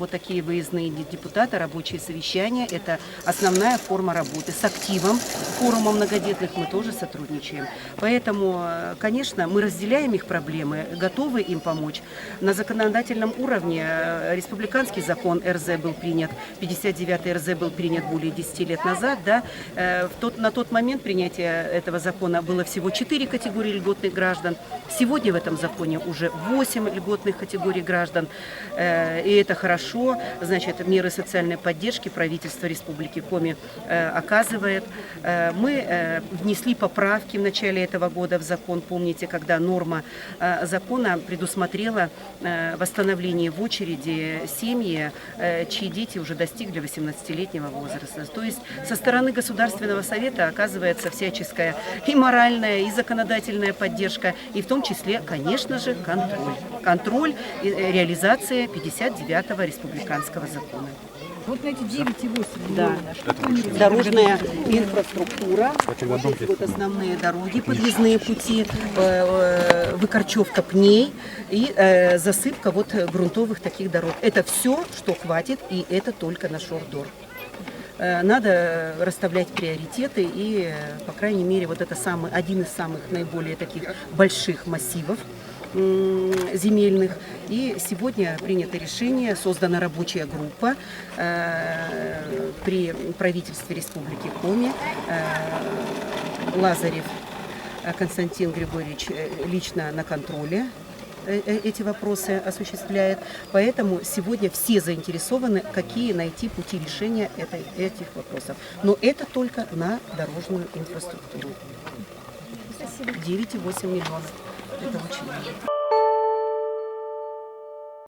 вот такие выездные депутаты, рабочие совещания – это основная форма работы. С активом форума многодетных мы тоже сотрудничаем. Поэтому, конечно, мы разделяем их проблемы, готовы им помочь. На законодательном уровне республиканский закон РЗ был принят, 59-й РЗ был принят более 10 лет назад. Да? На тот момент принятия этого закона было всего 4 категории льготных граждан. Сегодня в этом законе уже 8 льготных категорий граждан. И это хорошо. Значит, меры социальной поддержки правительство Республики Коми оказывает. Мы внесли поправки в начале этого года в закон. Помните, когда норма закона предусмотрела восстановление в очереди семьи, чьи дети уже достигли 18-летнего возраста. То есть со стороны Государственного совета оказывается всяческая и моральная, и законодательная поддержка, и в том числе, конечно же, контроль. Контроль и реализация 59-го республиканского закона. Вот на эти 9,8 Да. миллионов. Дорожная инфраструктура, вот основные дороги, подъездные пути, выкорчевка пней и засыпка вот грунтовых таких дорог. Это все, что хватит, и это только на Шордор. Надо расставлять приоритеты, и, по крайней мере, вот это один из самых наиболее таких больших массивов земельных. И сегодня принято решение, создана рабочая группа при правительстве Республики Коми. Лазарев Константин Григорьевич лично на контроле эти вопросы осуществляет. Поэтому сегодня все заинтересованы, какие найти пути решения этих вопросов. Но это только на дорожную инфраструктуру. 9,8 миллионов. Это очень много.